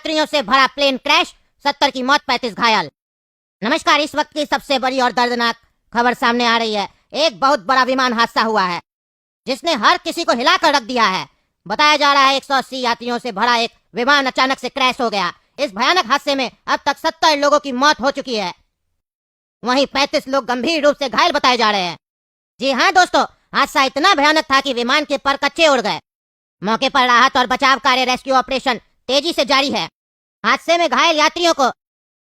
यात्रियों से भरा प्लेन क्रैश, 70 की मौत, 35 घायल। नमस्कार, इस वक्त की सबसे बड़ी और दर्दनाक खबर सामने आ रही है। एक बहुत बड़ा विमान हादसा हुआ है जिसने हर किसी को हिलाकर रख दिया है। बताया जा रहा है 180 यात्रियों से भरा एक विमान अचानक से क्रैश हो गया। इस भयानक हादसे में अब तक 70 लोगों की मौत हो चुकी है, वहीं 35 लोग गंभीर रूप से घायल बताए जा रहे हैं। जी हाँ दोस्तों, हादसा इतना भयानक था कि विमान के पर कच्चे उड़ गए। मौके पर राहत और बचाव कार्य, रेस्क्यू ऑपरेशन तेजी से जारी है। हादसे में घायल यात्रियों को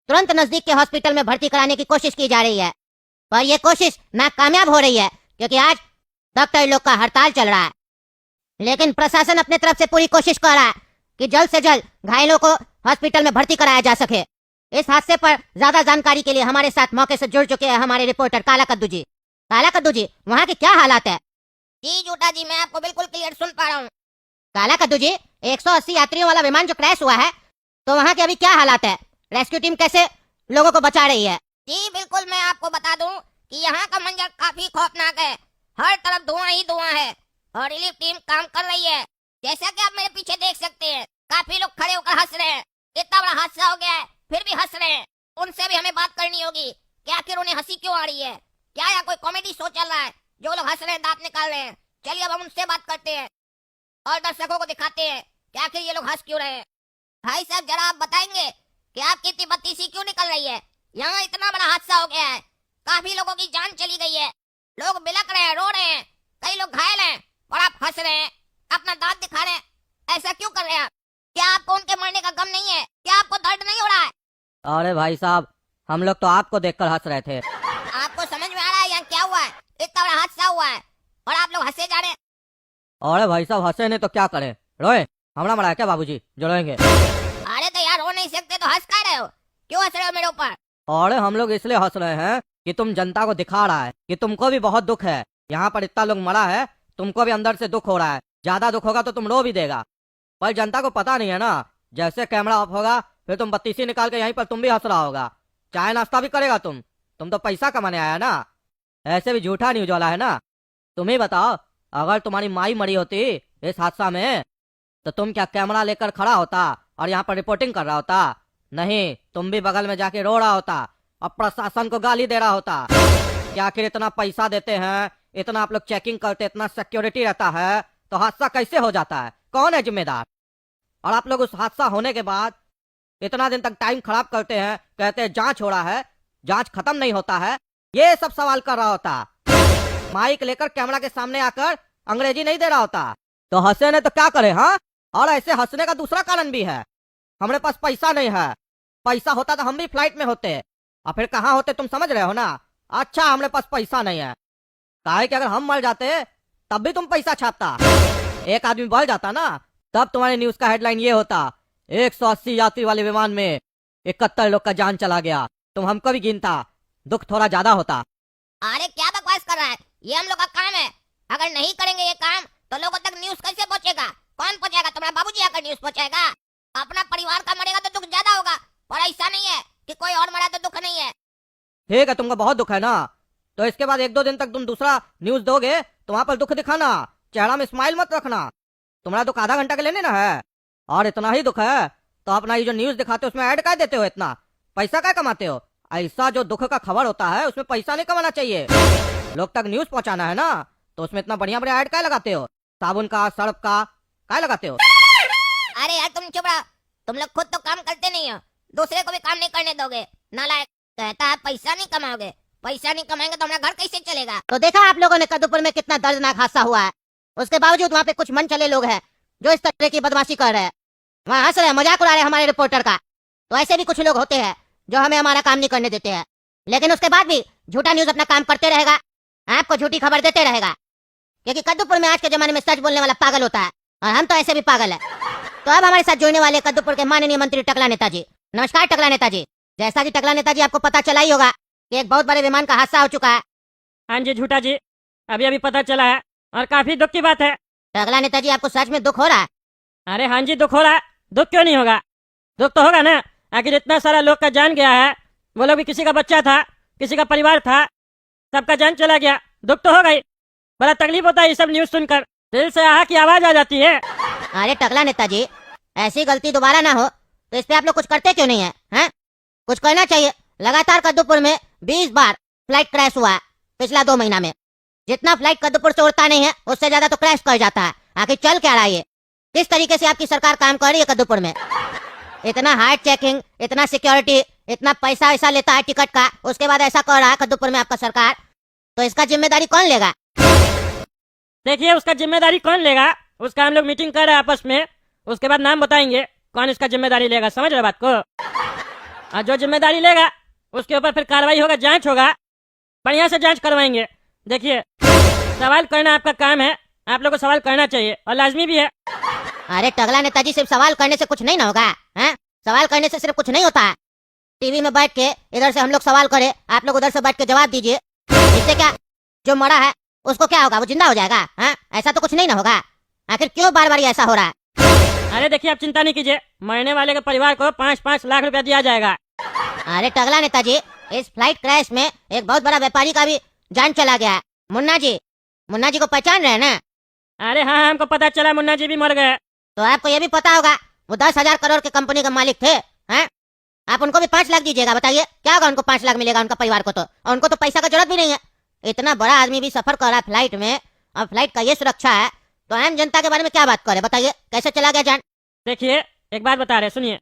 तुरंत नजदीक के हॉस्पिटल में भर्ती कराने की कोशिश की जा रही है, पर यह कोशिश नाकामयाब हो रही है क्योंकि आज डॉक्टर लोग का हड़ताल चल रहा है। लेकिन प्रशासन अपने तरफ से पूरी कोशिश कर रहा है कि जल्द से जल्द घायलों को हॉस्पिटल में भर्ती कराया जा सके। इस हादसे पर ज्यादा जानकारी के लिए हमारे साथ मौके से जुड़ चुके हैं हमारे रिपोर्टर काला कद्दू जी। काला कद्दू जी, वहाँ के क्या हालात है? जी झूठा जी, मैं आपको बिल्कुल क्लियर सुन पा रहा हूँ। काला कद्दू जी, 180 यात्रियों वाला विमान जो क्रैश हुआ है, तो वहाँ के अभी क्या हालात है? रेस्क्यू टीम कैसे लोगों को बचा रही है? जी बिल्कुल, मैं आपको बता दूं कि यहाँ का मंजर काफी खौफनाक है। हर तरफ धुआं ही धुआं है और रिलीफ टीम काम कर रही है। जैसा कि आप मेरे पीछे देख सकते हैं, काफी लोग खड़े होकर हंस रहे हैं। इतना बड़ा हादसा हो गया है फिर भी हंस रहे हैं। उनसे भी हमें बात करनी होगी कि आखिर उन्हें हंसी क्यों आ रही है। क्या यहाँ कोई कॉमेडी शो चल रहा है जो लोग हंस रहे हैं, दांत निकाल रहे हैं? चलिए अब हम उनसे बात करते हैं और दर्शकों को दिखाते हैं कि आखिर ये लोग हंस क्यों रहे हैं। भाई साहब, जरा आप बताएंगे कि आपकी इतनी बत्तीसी क्यों निकल रही है? यहाँ इतना बड़ा हादसा हो गया है, काफी लोगों की जान चली गई है, लोग बिलक रहे हैं, रो रहे हैं, कई लोग घायल हैं और आप हंस रहे हैं, अपना दांत दिखा रहे हैं। ऐसा क्यों कर रहे हैं आप? क्या आपको उनके मरने का गम नहीं है? क्या आपको दर्द नहीं हो रहा है? अरे भाई साहब, हम लोग तो आपको देखकर हंस रहे थे। आपको समझ में आ रहा है यहाँ क्या हुआ है? इतना बड़ा हादसा हुआ है और आप लोग हंसे जा रहे हैं। अरे भाई साहब, हंसे नहीं तो क्या करें? रोए हमारा मरा है क्या बाबूजी? जो रोएंगे। अरे तो यार, रो नहीं सकते तो हंस कर रहे हो? क्यों हंस रहे हो मेरे ऊपर? अरे हम लोग इसलिए हंस रहे हैं कि तुम जनता को दिखा रहा है कि तुमको भी बहुत दुख है। यहाँ पर इतना लोग मरा है, तुमको भी अंदर से दुख हो रहा है। ज्यादा दुख होगा तो तुम रो भी देगा, पर जनता को पता नहीं है ना। जैसे कैमरा ऑफ होगा फिर तुम बत्तीसी निकाल के यहीं पर तुम भी हंस रहा होगा, चाय नाश्ता भी करेगा। तुम तो पैसा कमाने आया ना, ऐसे भी झूठा न्यूज वाला है ना। तुम ही बताओ, अगर तुम्हारी माई मरी होती इस हादसा में तो तुम क्या कैमरा लेकर खड़ा होता और यहाँ पर रिपोर्टिंग कर रहा होता? नहीं, तुम भी बगल में जाके रो रहा होता और प्रशासन को गाली दे रहा होता कि आखिर इतना पैसा देते हैं, इतना आप लोग चेकिंग करते, इतना सिक्योरिटी रहता है, तो हादसा कैसे हो जाता है? कौन है जिम्मेदार? और आप लोग उस हादसा होने के बाद इतना दिन तक टाइम खराब करते हैं, कहते हैं जांच हो रहा है, जांच खत्म नहीं होता है। ये सब सवाल कर रहा होता, माइक लेकर कैमरा के सामने आकर अंग्रेजी नहीं दे रहा होता। तो हंसे ने तो क्या करे? हाँ, और ऐसे हंसने का दूसरा कारण भी है, हमारे पास पैसा नहीं है। पैसा होता तो हम भी फ्लाइट में होते, और फिर कहाँ होते तुम समझ रहे हो ना। अच्छा, हमारे पास पैसा नहीं है, काहे कि अगर हम मर जाते तब भी तुम पैसा छापता। एक आदमी बढ़ जाता ना, तब तुम्हारे न्यूज का हेडलाइन ये होता, 180 यात्री वाले विमान में 71 लोग का जान चला गया। तुम हमको भी गिनता, दुख थोड़ा ज्यादा होता। अरे क्या बकवास कर रहा है? ये हम लोग का काम है। अगर नहीं करेंगे ये काम तो लोगों तक न्यूज कैसे पहुंचेगा? कौन पहुंचाएगा? तुम्हारा बाबूजी आकर न्यूज पहुंचाएगा? अपना परिवार का मरेगा तो दुख ज्यादा होगा, और ऐसा नहीं है कि कोई और मरा तो दुख नहीं है। ठीक है, तुमको बहुत दुख है ना, तो इसके बाद 1-2 दिन तक तुम दूसरा न्यूज दोगे तो वहां पर दुख दिखाना, चेहरा में स्माइल मत रखना। तुम्हारा दुख आधा घंटा के लेने ना है, और इतना ही दुख है तो अपना ये जो न्यूज दिखाते हो उसमें ऐड क्या देते हो? इतना पैसा क्या कमाते हो? ऐसा जो दुख का खबर होता है उसमें पैसा नहीं कमाना चाहिए, लोग तक न्यूज पहुंचाना है ना, तो उसमें इतना बढ़िया बढ़िया ऐड क्या लगाते हो? साबुन का, सर्फ का क्या लगाते हो? अरे यार तुम चुप रहो, तुम लोग खुद तो काम करते नहीं हो, दूसरे को भी काम नहीं करने दोगे। नालायक, कहता है पैसा नहीं कमाओगे, पैसा नहीं कमाएंगे तो हमारा घर कैसे चलेगा? तो देखा आप लोगों ने कद्दूपुर में कितना दर्दनाक हादसा हुआ है। उसके बावजूद वहाँ पे कुछ मन चले लोग हैं जो इस तरह की बदमाशी कर रहे हैं, वहाँ हंस रहे हैं, मजाक उड़ा रहे हैं हमारे रिपोर्टर का। तो ऐसे भी कुछ लोग होते हैं जो हमें हमारा काम नहीं करने देते हैं, लेकिन उसके बाद भी झूठा न्यूज अपना काम करते रहेगा, आपको झूठी खबर देते रहेगा, क्योंकि कद्दूपुर में आज के जमाने में सच बोलने वाला पागल होता है, और हम तो ऐसे भी पागल है। तो अब हमारे साथ जुड़ने वाले कद्दूपुर के माननीय मंत्री टकला नेताजी। नमस्कार टकला नेताजी। जैसा कि टकला नेताजी आपको पता चला ही होगा कि एक बहुत बड़े विमान का हादसा हो चुका है। हाँ जी झूठा जी, अभी अभी पता चला है और काफी दुख की बात है। टकला नेताजी, आपको सच में दुख हो रहा है? अरे हाँ जी, दुख हो रहा है। दुख क्यों नहीं होगा? दुख तो होगा ना, आखिर इतना सारा लोग का जान गया है। वो लोग भी, किसी का बच्चा था, किसी का परिवार था, सबका जान चला गया, दुख तो होगा ही। बड़ा तकलीफ होता है ये सब न्यूज सुनकर, दिल से आहा की आवाज आ जाती है। अरे टकला नेताजी, ऐसी गलती दोबारा ना हो, तो इस पे आप लोग कुछ करते क्यों नहीं है, हैं? कुछ करना चाहिए। लगातार कद्दूपुर में 20 बार फ्लाइट क्रैश हुआ है पिछला 2 महीना में। जितना फ्लाइट कद्दूपुर से उड़ता नहीं है उससे ज्यादा तो क्रैश कर जाता है। आखिर चल क्या रहा है ये? किस तरीके से आपकी सरकार काम कर रही है कद्दूपुर में? इतना हार्ड चेकिंग, इतना सिक्योरिटी, इतना पैसा ऐसा लेता है टिकट का, उसके बाद ऐसा कर रहा है कद्दूपुर में आपका सरकार, तो इसका जिम्मेदारी कौन लेगा? देखिए उसका जिम्मेदारी कौन लेगा, उसका हम लोग मीटिंग कर रहे हैं आपस में। उसके बाद नाम बताएंगे कौन इसका जिम्मेदारी लेगा, समझ रहे बात को? और जो जिम्मेदारी लेगा उसके ऊपर फिर कार्रवाई होगा, जांच होगा, बढ़िया से जांच करवाएंगे। देखिए सवाल करना आपका काम है, आप लोग को सवाल करना चाहिए और लाजमी भी है। अरे टगला नेताजी, सिर्फ सवाल करने से कुछ नहीं ना होगा, हैं? सवाल करने से सिर्फ कुछ नहीं होता है। टीवी में बैठ के इधर से हम लोग सवाल करें, आप लोग उधर से बैठ के जवाब दीजिए, इससे क्या जो मरा है उसको क्या होगा? वो जिंदा हो जाएगा, हैं? ऐसा तो कुछ नहीं ना होगा। आखिर क्यों बार बार ऐसा हो रहा है? अरे देखिए आप चिंता नहीं कीजिए, मरने वाले के परिवार को 5-5 लाख रुपया दिया जाएगा। अरे टगला नेताजी, इस फ्लाइट क्रैश में एक बहुत बड़ा व्यापारी का भी जान चला गया है। मुन्ना जी को पहचान रहे हैं ना? अरे हाँ हमको पता चला मुन्ना जी भी मर गए। तो आपको ये भी पता होगा वो 10,000 करोड़ की कंपनी के मालिक थे, हैं? आप उनको भी 5 लाख दीजिएगा, बताइए क्या होगा? उनको 5 लाख मिलेगा उनका परिवार को तो, और उनको तो पैसा का जरूरत भी नहीं है। इतना बड़ा आदमी भी सफर कर रहा है फ्लाइट में, और फ्लाइट का ये सुरक्षा है, तो आम जनता के बारे में क्या बात करे? बताइए कैसे चला गया जान? देखिए एक बात बता रहे, सुनिए।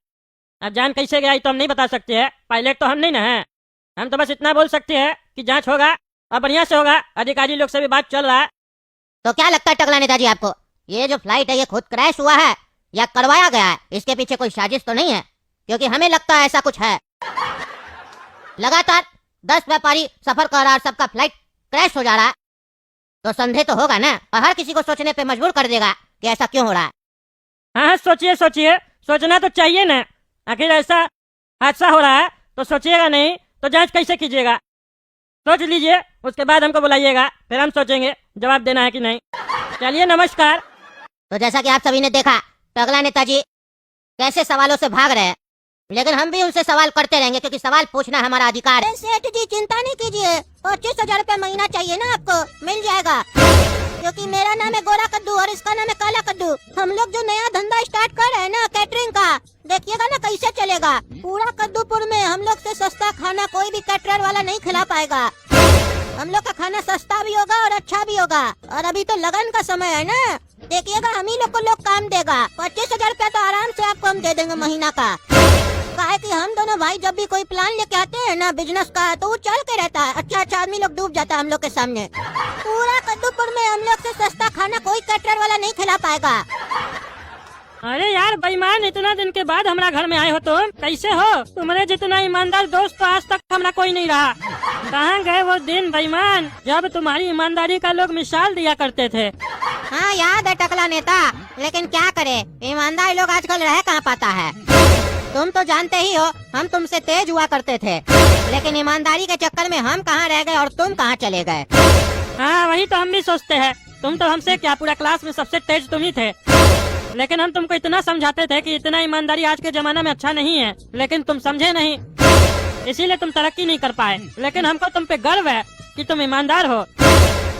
अब जान कैसे गया ये तो हम नहीं बता सकते हैं, पायलट तो हम नहीं ना है। हम तो बस इतना बोल सकते हैं कि जांच होगा और बढ़िया से होगा, अधिकारी लोग से भी बात चल रहा है। तो क्या लगता है टगला नेताजी आपको, ये जो फ्लाइट है ये खुद क्रैश हुआ है या करवाया गया है? इसके पीछे कोई साजिश तो नहीं है? क्योंकि हमें लगता है ऐसा कुछ है। लगातार 10 व्यापारी सफर कर रहा है और सबका फ्लाइट क्रैश हो जा रहा है, तो संदेह तो होगा ना, और हर किसी को सोचने पे मजबूर कर देगा कि ऐसा क्यों हो रहा है। हाँ सोचिए सोचना तो चाहिए ना। आखिर ऐसा हादसा हो रहा है तो सोचिएगा नहीं तो जांच कैसे कीजिएगा? सोच लीजिए, उसके बाद हमको बुलाइएगा, फिर हम सोचेंगे जवाब देना है कि नहीं। चलिए नमस्कार। तो जैसा कि आप सभी ने देखा, टगला नेताजी कैसे सवालों से भाग रहे हैं, लेकिन हम भी उनसे सवाल करते रहेंगे क्योंकि सवाल पूछना हमारा अधिकार है। सेठ जी चिंता नहीं कीजिए, 25,000 रुपया महीना चाहिए ना आपको, मिल जाएगा। क्योंकि मेरा नाम है गोरा कद्दू और इसका नाम है काला कद्दू। हम लोग जो नया धंधा स्टार्ट कर रहे हैं ना कैटरिंग का, देखिएगा ना कैसे चलेगा। पूरा कद्दूपुर में हम लोग से सस्ता खाना कोई भी कैटरर वाला नहीं खिला पाएगा। हम लोग का खाना सस्ता भी होगा और अच्छा भी होगा। और अभी तो लगन का समय है ना, देखिएगा हम ही लोग को लोग काम देगा। 25,000 रुपया तो आराम से आपको हम दे देंगे महीना का। काहे कि हम दोनों भाई जब भी कोई प्लान लेके आते हैं ना बिजनेस का, तो वो चल के रहता है। अच्छा आदमी लोग डूब जाता है हम लोग के सामने। पूरा कद्दूपुर में हम लोग से सस्ता खाना कोई कैटरर वाला नहीं खिला पाएगा। अरे यार बेईमान, इतना दिन के बाद हमारा घर में आए हो तुम, कैसे हो? तुम्हारे जितना ईमानदार दोस्त तो आज तक हमारा कोई नहीं रहा। कहाँ गए वो दिन बेईमान जब तुम्हारी ईमानदारी का लोग मिसाल दिया करते थे? हाँ याद है टकला नेता, लेकिन क्या करे, ईमानदार लोग आजकल रह कहाँ पाता है। तुम तो जानते ही हो हम तुमसे तेज हुआ करते थे, लेकिन ईमानदारी के चक्कर में हम कहाँ रह गए और तुम कहाँ चले गए। हाँ वही तो हम भी सोचते हैं, तुम तो हमसे क्या, पूरा क्लास में सबसे तेज तुम ही थे। लेकिन हम तुमको इतना समझाते थे कि इतना ईमानदारी आज के जमाना में अच्छा नहीं है, लेकिन तुम समझे नहीं, इसीलिए तुम तरक्की नहीं कर पाए। लेकिन हमको तुम पे गर्व है कि तुम ईमानदार हो।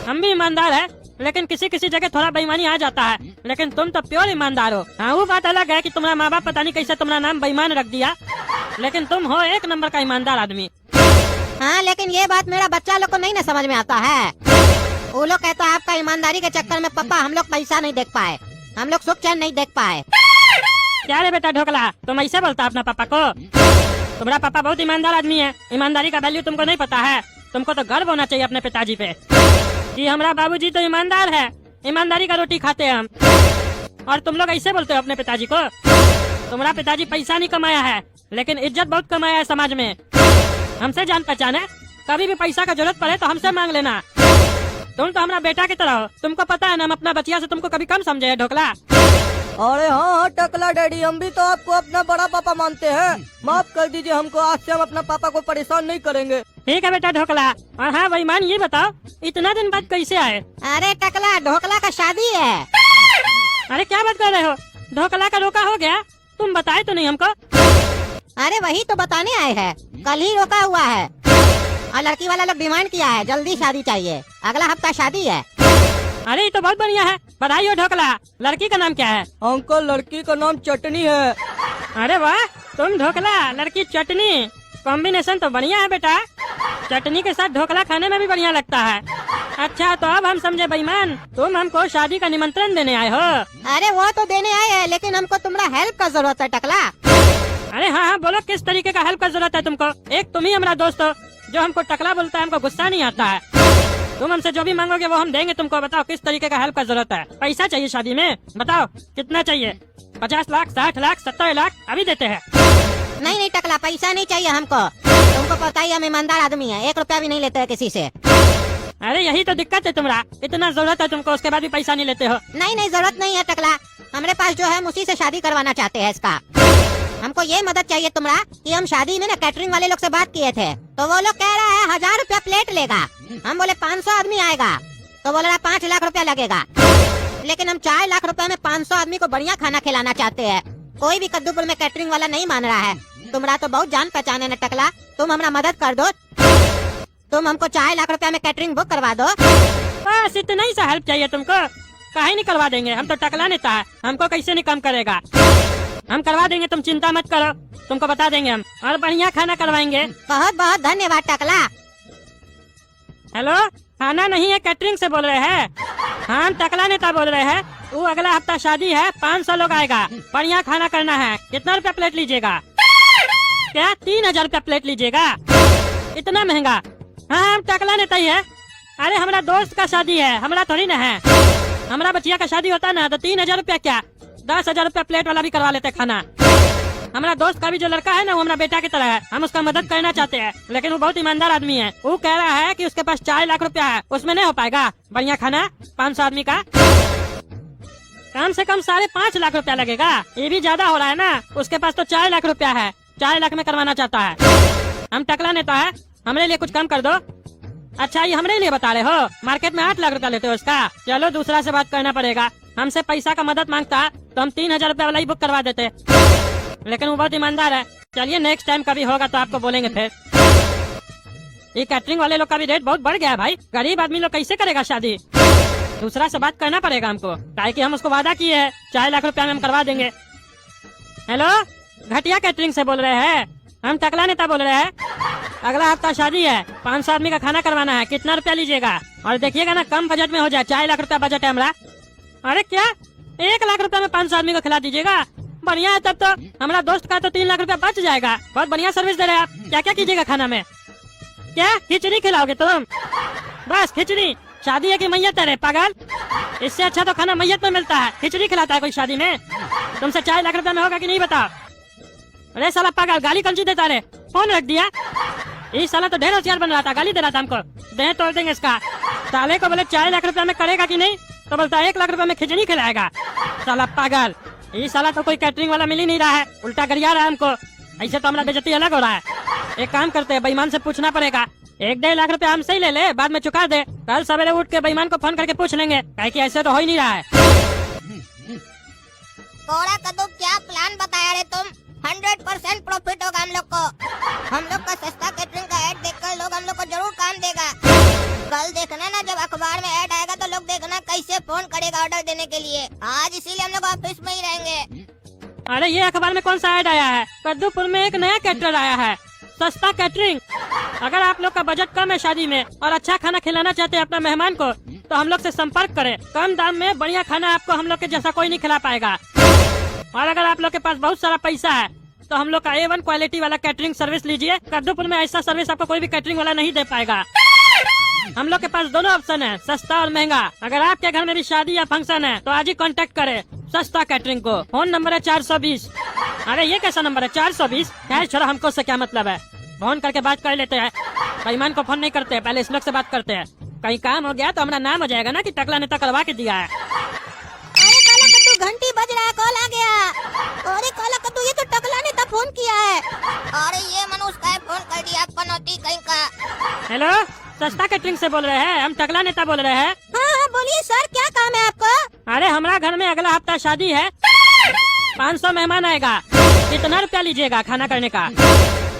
हम भी ईमानदार है, लेकिन किसी किसी जगह थोड़ा बेईमानी आ जाता है, लेकिन तुम तो प्योर ईमानदार हो। हाँ वो बात अलग है कि तुम्हारा माँ बाप पता नहीं कैसे तुम्हारा नाम बेईमान रख दिया, लेकिन तुम हो 1 नंबर का ईमानदार आदमी। हाँ लेकिन ये बात मेरा बच्चा लोग को नहीं ना समझ में आता है। वो लोग कहता है आपका ईमानदारी के चक्कर में पापा हम लोग पैसा नहीं देख पाए, हम लोग सुख चैन नहीं देख पाए। क्या रे बेटा ढोकला, तुम ऐसे बोलता अपना पापा को? तुम्हारा पापा बहुत ईमानदार आदमी है, ईमानदारी का वैल्यू तुमको नहीं पता है। तुमको तो गर्व होना चाहिए अपने पिताजी पे कि हमारा बाबूजी तो ईमानदार है, ईमानदारी का रोटी खाते हैं हम। और तुम लोग ऐसे बोलते हो अपने पिताजी को? तुम्हारा पिताजी पैसा नहीं कमाया है, लेकिन इज्जत बहुत कमाया है समाज में। हमसे जान पहचान है, कभी भी पैसा का जरूरत पड़े तो हमसे मांग लेना। तुम तो हमारा बेटा की तरह हो, तुमको पता है ना हम अपना बचिया से तुमको कभी कम समझे है ढोकला। अरे हाँ टकला डैडी, हम भी तो आपको अपना बड़ा पापा मानते हैं, माफ कर दीजिए हमको, आज से हम अपना पापा को परेशान नहीं करेंगे। ठीक है बेटा ढोकला। और हाँ बेईमान ये बताओ, इतना दिन बाद कैसे आए? अरे टकला, ढोकला का शादी है। अरे क्या बात कर रहे हो, ढोकला का रोका हो गया? तुम बताए तो नहीं हमको। अरे वही तो बताने आए हैं, कल ही रोका हुआ है और लड़की वाला लोग डिमांड किया है जल्दी शादी चाहिए, अगला हफ्ता शादी है। अरे ये तो बहुत बढ़िया है, बधाई हो ढोकला। लड़की का नाम क्या है? अंकल लड़की का नाम चटनी है। अरे वाह, तुम ढोकला लड़की चटनी, कॉम्बिनेशन तो बढ़िया है बेटा। चटनी के साथ ढोकला खाने में भी बढ़िया लगता है। अच्छा तो अब हम समझे बेईमान, तुम हमको शादी का निमंत्रण देने आए हो। अरे वो तो देने आए हैं, लेकिन हमको तुम्हारा हेल्प का जरूरत है टकला। अरे हाँ हाँ बोलो, किस तरीके का हेल्प का जरूरत है तुमको? एक तुम ही हमारा दोस्त हो जो हमको टकला बोलता है, हमको गुस्सा नहीं आता है। तुम हमसे जो भी मांगोगे वो हम देंगे तुमको। बताओ किस तरीके का हेल्प का जरूरत है? पैसा चाहिए शादी में? बताओ कितना चाहिए? 50 लाख, 60 लाख, 70 लाख? अभी देते हैं। नहीं नहीं टकला, पैसा नहीं चाहिए हमको। तुमको पता ही हम ईमानदार आदमी है, 1 रुपया भी नहीं लेते हैं किसी से। अरे यही तो दिक्कत है तुम्हारा, इतना जरूरत है तुमको, उसके बाद भी पैसा नहीं लेते हो। नहीं नहीं जरूरत नहीं है टकला, हमारे पास जो है हम उसी से शादी करवाना चाहते हैं इसका। हमको ये मदद चाहिए तुम्हारा कि हम शादी में ना कैटरिंग वाले लोग से बात किए थे, तो वो लोग कह रहा है 1000 रुपया प्लेट लेगा। हम बोले 500 आदमी आएगा, तो बोल रहा 5 लाख रुपया लगेगा। लेकिन हम 4 लाख रुपया में 500 आदमी को बढ़िया खाना खिलाना चाहते हैं। कोई भी कद्दूपुर में कैटरिंग वाला नहीं मान रहा है। तुम्हारा तो बहुत जान पहचान है न टकला, तुम हमारा मदद कर दो। तुम हमको 4 लाख रुपया में कैटरिंग बुक करवा दो। बस इतना ही सा हेल्प चाहिए तुमको? काहे नहीं करवा देंगे, हम तो टकला नेता है, हमको कैसे नहीं कम करेगा। हम करवा देंगे, तुम चिंता मत करो, तुमको बता देंगे हम, और बढ़िया खाना करवाएंगे। बहुत बहुत धन्यवाद टकला। हेलो, खाना नहीं है, कैटरिंग से बोल रहे हैं? हाँ हम टकला नेता बोल रहे हैं। वो अगला हफ्ता शादी है, 500 लोग आएगा, बढ़िया खाना करना है। कितना रुपया प्लेट लीजिएगा? क्या 3000 रुपया प्लेट लीजिएगा? इतना महंगा? हाँ हम टकला नेता ही है। अरे हमारा दोस्त का शादी है, हमारा थोड़ी ना है। हमारा बचिया का शादी होता ना तो 3000 रुपया क्या 10,000 रुपया प्लेट वाला भी करवा लेते खाना। हमारा दोस्त का भी जो लड़का है ना वो हमारा बेटा की तरह है, हम उसका मदद करना चाहते हैं, लेकिन वो बहुत ईमानदार आदमी है। वो कह रहा है कि उसके पास 4 लाख रुपया है, उसमें नहीं हो पाएगा बढ़िया खाना 500 आदमी का। कम से कम 5.5 लाख रुपया लगेगा, ये भी ज्यादा हो रहा है ना। उसके पास तो 4 लाख रुपया है, 4 लाख में करवाना चाहता है। हम टकला नेता है, हमारे लिए कुछ कम कर दो। अच्छा ये हमारे लिए बता रहे हो? मार्केट में 8 लाख रुपया लेते हो उसका। चलो दूसरा से बात करना पड़ेगा। हमसे पैसा का मदद मांगता तो हम 3000 रुपया वाला ही बुक करवा देते, लेकिन वो बहुत ईमानदार है। चलिए नेक्स्ट टाइम कभी होगा तो आपको बोलेंगे फिर। ये कैटरिंग वाले लोग का भी रेट बहुत बढ़ गया है भाई, गरीब आदमी लोग कैसे करेगा शादी? दूसरा से बात करना पड़ेगा हमको, काहे कि हम उसको वादा किए हैं 4 लाख रुपया में हम करवा देंगे। हेलो, घटिया कैटरिंग से बोल रहे हैं? हम टकला नेता बोल रहे हैं। अगला हफ्ता शादी है, 500 आदमी का खाना करवाना है, कितना रुपया लीजिएगा? और देखिएगा ना कम बजट में हो जाए, 4 लाख रुपया बजट है हमारा। अरे क्या 1 लाख रुपया में 500 आदमी को खिला दीजिएगा? बढ़िया है, तब तो हमारा दोस्त का तो 3 लाख रुपया बच जाएगा। बहुत बढ़िया सर्विस दे रहे हैं आप। क्या क्या कीजिएगा खाना में? क्या खिचड़ी खिलाओगे तुम? बस खिचड़ी? शादी है कि मैयत है रे पागल? इससे अच्छा तो खाना मैयत में मिलता है, खिचड़ी खिलाता है कोई शादी में? तुमसे 4 लाख रुपया में होगा कि नहीं बताओ? अरे साला पागल, गाली कौन सी देता रे? फोन रख दिया। इस साला तो ढेर होशियार बन रहा था, गाली दे रहा था हमको। देह तोड़ देंगे इसका। साले को बोले 4 लाख रुपया में करेगा कि नहीं, तो बोलता 1 लाख रुपया में खिचड़ी खिलाएगा। साला पागल, ये साला तो कोई कैटरिंग वाला मिल ही नहीं रहा है, उल्टा गरिया रहा है हमको। ऐसे तो हमारा बेइज्जती अलग हो रहा है। एक काम करते हैं, बेईमान से पूछना पड़ेगा, 1-1.5 लाख रुपया हमसे ही ले ले, बाद में चुका दे। कल सवेरे उठ के बेईमान को फोन करके पूछ लेंगे, काहे कि ऐसे तो हो ही नहीं रहा है। कोड़ा कद्दू, क्या प्लान बताया रे तुम? 100% प्रॉफिट होगा हम लोग को। हम लोग का सस्ता कैटरिंग का ऐड देखकर लोग हम लोग को जरूर काम देगा। कल देखना ना, जब अखबार में ऐड आएगा तो लोग देखना कैसे फोन करेगा ऑर्डर देने के लिए। आज इसीलिए हम लोग ऑफिस में ही रहेंगे। अरे ये अखबार में कौन सा ऐड आया है? कद्दूपुर में एक नया कैटरर आया है, सस्ता कैटरिंग। अगर आप लोग का बजट कम है शादी में और अच्छा खाना खिलाना चाहते हैं अपना मेहमान को, तो हम लोग से संपर्क करें। कम दाम में बढ़िया खाना आपको हम लोग के जैसा कोई नहीं खिला पाएगा। और अगर आप लोग के पास बहुत सारा पैसा है तो हम लोग का A1 क्वालिटी वाला कैटरिंग सर्विस लीजिए। कद्दूपुर में ऐसा सर्विस आपको कोई भी कैटरिंग वाला नहीं दे पाएगा। हम लोग के पास दोनों ऑप्शन है, सस्ता और महंगा। अगर आपके घर में भी शादी या फंक्शन है तो आज ही कांटेक्ट करें सस्ता कैटरिंग को। फोन नंबर है 420। अरे ये कैसा नंबर है 420? खैर छोड़ो, हमको उससे क्या मतलब है, फोन करके बात कर लेते हैं। बेईमान को फोन नहीं करते, पहले इस लोग से बात करते हैं। कहीं काम हो गया तो हमारा नाम हो जाएगा ना कि टकला नेता करवा के दिया है। अरे काला कद्दू, घंटी बज रहा है, कॉल आ गया। अरे काला कद्दू, ये तो टकला ने तब फोन किया है। और ये मनुष्य का फोन कर दिया, पनौती कहीं का। हेलो, सस्ता कैटरिंग से बोल रहे हैं? हम टकला नेता बोल रहे हैं। हाँ हाँ बोलिए सर, क्या काम है आपको? अरे हमारा घर में अगला हफ्ता शादी है, 500 मेहमान आएगा, कितना रुपया लीजिएगा खाना करने का?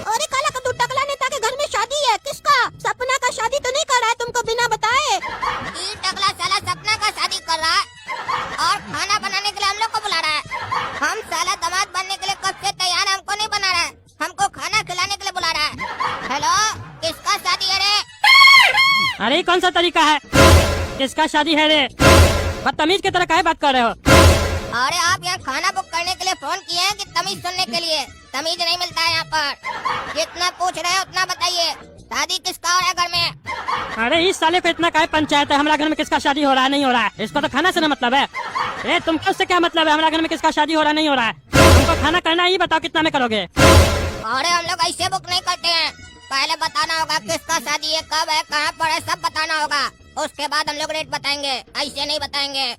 अरे काला कद्दू, टकला नेता के घर में शादी है। किसका? सपना का शादी तो नहीं कर रहा है तुमको बिना बताए? ये टकला साला सपना का शादी कर रहा है और खाना बनाने के लिए हम लोग को बुला रहा है। हम साला दामाद बनने के लिए कब से तैयार अरे ये कौन सा तरीका है? किसका शादी है रे? बदतमीज की तरह काहे बात कर रहे हो? अरे आप यहाँ खाना बुक करने के लिए फोन किए हैं कि तमीज सुनने के लिए? तमीज नहीं मिलता है यहाँ पर। जितना पूछ रहे हो उतना बताइए। शादी किसका हो रहा है घर में? अरे इस साले को इतना काहे पंचायत है हमारा घर में किसका शादी हो रहा है नहीं हो रहा है? इसको तो खाना से ना मतलब है। ए तुमको उससे क्या मतलब है हमारा घर में किसका शादी हो रहा है नहीं हो रहा है? तुमको खाना करना है, ये बताओ कितना में करोगे? अरे हम लोग ऐसे बुक नहीं करते हैं। पहले बताना होगा किसका शादी है, कब है, कहाँ पर है, सब बताना होगा। उसके बाद हम लोग रेट बताएंगे, ऐसे नहीं बताएंगे।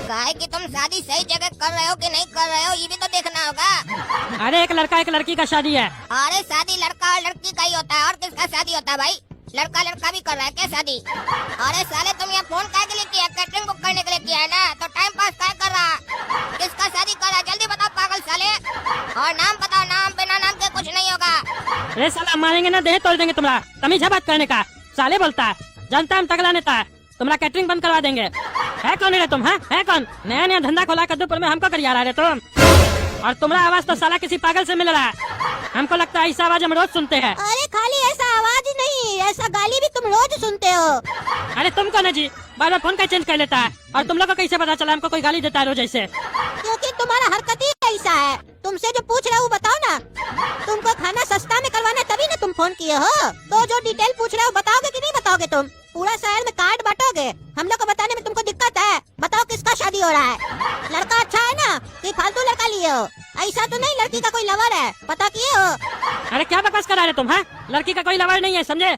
काहे कि तुम शादी सही जगह कर रहे हो कि नहीं कर रहे हो, ये भी तो देखना होगा। अरे एक लड़का एक लड़की का शादी है। अरे शादी लड़का और लड़की का ही होता है, और किसका शादी होता है भाई? लड़का लड़का भी कर रहा है क्या शादी? अरे साले तुम यहाँ फोन काहे के लिए किया? कैटरिंग बुक करने के लिए किया है ना, तो टाइम पास काहे कर रहा? किसका शादी कर रहा है जल्दी बताओ पागल साले। और नाम बताओ, नाम बिना नाम के कुछ नहीं होगा। अरे साला मारेंगे ना, देह तोड़ देंगे तुम्हारा। तमीज है बात करने का? साले बोलता है, जानता है हम तगड़ा नेता है। तुम्हारा कैटरिंग बंद करवा देंगे। है कौन रे तुम? है कौन? नया नया धंधा खोला कद्दूपुर में, हमको करिया रहा है तुम। और तुम्हारा आवाज तो साला किसी पागल से मिल रहा है। हमको लगता है ऐसा आवाज हम रोज सुनते हैं। अरे खाली ऐसा आवाज ही नहीं, ऐसा गाली भी तुम रोज सुनते हो। अरे तुम कौन है जी? बार बार फोन का चेंज कर लेता है। और तुम लोग को कैसे पता चला हमको कोई गाली देता है रोज ऐसे? क्योंकि तुम्हारा हरकत ही ऐसा है। तुमसे जो पूछ रहे हो वो बताओ ना। तुमको खाना सस्ता में करवाना है, तभी ना तुम फोन किए हो। तो जो डिटेल पूछ रहे हो बताओगे कि नहीं बताओगे? तुम पूरा शहर में कार्ड बांटोगे, हम लोग को बताने में तुमको दिक्कत है। बताओ किसका शादी हो रहा है? लड़का अच्छा है ना कि फालतू लड़का लिए हो? ऐसा तो नहीं लड़की का कोई लवर है, पता किए हो? अरे क्या बकवास करा रहे तुम? हैं? लड़की का कोई लवर नहीं है, समझे?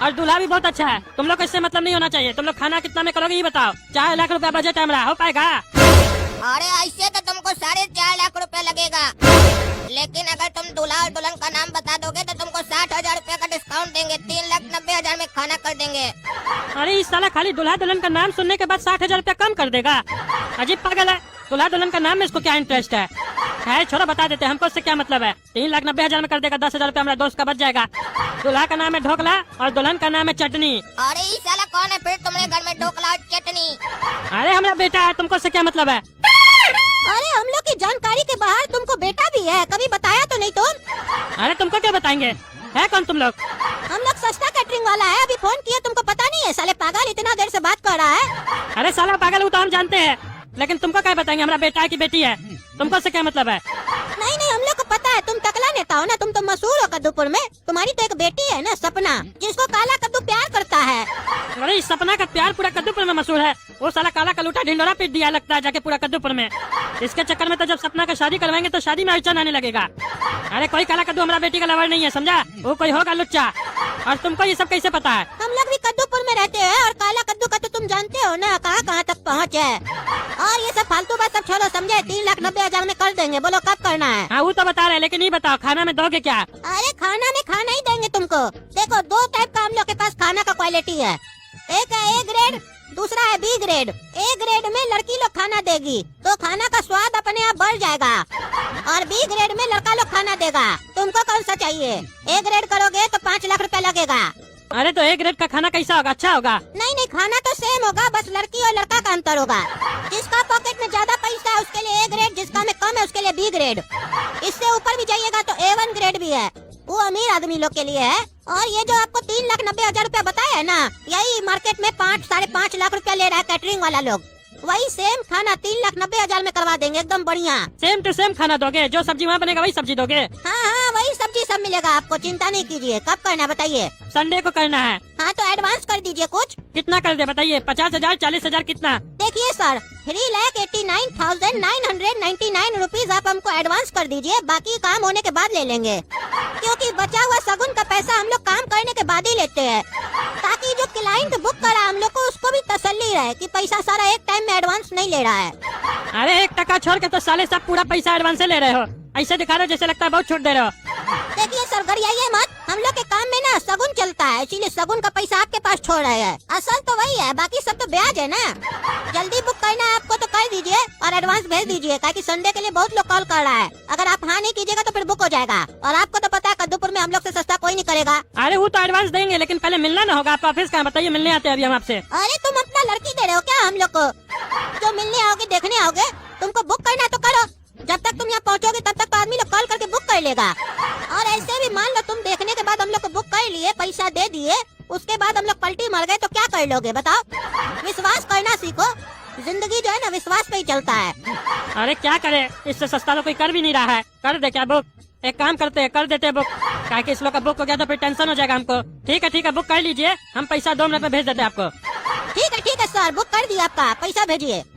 और दूल्हा भी बहुत अच्छा है। तुम लोग को इससे मतलब नहीं होना चाहिए। तुम लोग खाना कितना में करोगे ये बताओ। 4 लाख रुपया बजट है हमारा, हो पाएगा? अरे ऐसे तो तुमको 4.5 लाख रुपया लगेगा, लेकिन अगर तुम दूल्हा और दुल्हन का नाम बता दोगे तो तुमको 60,000 रुपया का डिस्काउंट देंगे। 3,90,000 में खाना कर देंगे। अरे इस साला खाली दूल्हा दुल्हन का नाम सुनने के बाद 60,000 रुपया कम कर देगा? अजीब पागल है। दूल्हा दुल्हन का नाम में इसको क्या इंटरेस्ट है? छोड़ो बता देते, हमको इससे क्या मतलब है। 3,90,000 में कर देगा। 10,000 रुपया हमारा दोस्त का बच जाएगा। दूल्हा का नाम है ढोकला और दुल्हन का नाम है चटनी। अरे ये साला कौन है फिर तुम्हारे घर में ढोकला और चटनी? अरे हमारा बेटा है, तुमको इससे क्या मतलब है? अरे हम लोग की जानकारी के बाहर तुमको बेटा भी है, कभी बताया तो नहीं तुम? अरे तुमको क्या बताएंगे? है कौन तुम लोग? हम लोग सस्ता कैटरिंग वाला है, अभी फोन किया तुमको पता नहीं है? साले पागल इतना देर से बात कर रहा है। अरे साला पागल वो तो हम जानते हैं, लेकिन तुमको क्या बताएंगे हमारा बेटा है कि बेटी है? तुमको इससे क्या मतलब है? नहीं नहीं, हम लोग को पता है तुम तकला नेता हो ना, तुम तो मशहूर हो कद्दूपुर में। तुम्हारी तो एक बेटी है ना, सपना, जिसको काला कद्दू प्यार करता है। अरे इस सपना का प्यार पूरा कद्दूपुर में मशहूर है। वो साला काला कलूटा ढिंडोरा पीट दिया लगता है जाके पूरा कद्दूपुर में। इसके चक्कर में तो जब सपना का शादी करवाएंगे तो शादी में अड़चन आने लगेगा। अरे कोई काला कद्दू हमारा बेटी का लवर नहीं है, समझा? वो कोई होगा लुच्चा। और तुमको ये सब कैसे पता है? हम लोग भी कद्दूपुर में रहते हैं, और काला कद्दू का तो तुम जानते हो ना कहाँ कहाँ तक पहुँच है। और ये सब फालतू बात सब छोड़ो, समझे? 3,90,000 में कर देंगे, बोलो कब करना है? हाँ वो तो बता रहे, लेकिन ये बताओ खाना में दोगे क्या? अरे खाना में खाना ही देंगे तुमको। देखो 2 टाइप का हम लोग के पास खाना का क्वालिटी है। एक है A ग्रेड, दूसरा है B ग्रेड। A ग्रेड में लड़की लोग खाना देगी तो खाना का स्वाद अपने आप बढ़ जाएगा, और B ग्रेड में लड़का लोग खाना देगा। तुमको कौन सा चाहिए? A ग्रेड करोगे तो 5 लाख रुपया लगेगा। अरे तो A ग्रेड का खाना कैसा होगा? अच्छा होगा? नहीं नहीं, खाना तो सेम होगा, बस लड़की और लड़का का अंतर होगा। जिसका पॉकेट में ज्यादा पैसा है उसके लिए A ग्रेड, जिसका में कम है उसके लिए B ग्रेड। इससे ऊपर भी जाइएगा तो A1 ग्रेड भी है, वो अमीर आदमी लोग के लिए है। और ये जो आपको 3,90,000 रुपया बताया है ना, यही मार्केट में 5-5.5 लाख रुपया ले रहा है कैटरिंग वाला लोग। वही सेम खाना 3,90,000 में करवा देंगे, एकदम बढ़िया। सेम टू सेम खाना दोगे? जो सब्जी वहाँ बनेगा वही सब्जी दोगे? हाँ हाँ, वही सब्जी सब मिलेगा आपको, चिंता नहीं कीजिए। कब करना है बताइए? संडे को करना है। हाँ तो एडवांस कर दीजिए कुछ। कितना कर दे बताइए? 50,000, 40,000, कितना? देखिए सर, 3,89,999 रुपीज आप हमको एडवांस कर दीजिए, बाकी काम होने के बाद ले लेंगे। क्योंकि बचा हुआ सगुन का पैसा हम लोग काम करने के बाद ही लेते हैं, ताकि जो क्लाइंट बुक करा हम लोग को उसको भी तसल्ली रहे कि पैसा सारा एक टाइम में एडवांस नहीं ले रहा है। अरे 1 टका छोड़ के तो साले सब पूरा पैसा एडवांस से ले रहे हो। ऐसे दिखा रहे हो जैसे लगता है बहुत छूट दे रहे हो। देखिए सर, गरियाइए मत, हम लोग के काम में ना सगुन चलता है, इसीलिए सगुन का पैसा आपके पास छोड़ रहे हैं। असल तो वही है, बाकी सब तो ब्याज है ना। जल्दी बुक करना है आपको तो कर दीजिए और एडवांस भेज दीजिए, ताकि संडे के लिए बहुत लोग कॉल कर रहा है। अगर आप हाँ नहीं कीजिएगा तो फिर बुक हो जाएगा, और आपको तो पता है कद्दूपुर में हम लोग से सस्ता कोई नहीं करेगा। अरे वो तो एडवांस देंगे, लेकिन पहले मिलना ना होगा। आपका ऑफिस कहाँ बताइए? मिलने आते हैं अभी हम आपसे। अरे तुम अपना लड़की दे रहे हो क्या हम लोग को? जो मिलने आओगे देखने आओगे, तुमको बुक करना तो करो। जब तक तुम यहाँ पहुँचोगे तब तक तो आदमी लोग कॉल करके बुक कर लेगा। और ऐसे भी मान लो तुम देखने के बाद हम लोग को बुक कर लिए, पैसा दे दिए, उसके बाद हम लोग पलटी मर गए तो क्या कर लोगे बताओ? विश्वास करना सीखो, जिंदगी जो है ना विश्वास पे ही चलता है। अरे क्या करे, इससे सस्ता तो कोई कर भी नहीं रहा है। कर दे क्या बुक? एक काम करते हैं, कर देते हैं बुक। क्या कि इस लोग का बुक हो गया तो फिर टेंशन हो जाएगा हमको। ठीक है बुक कर लीजिए, हम पैसा 2 मिनट में भेज देते हैं आपको। ठीक है सर, बुक कर दिया आपका, पैसा भेजिए।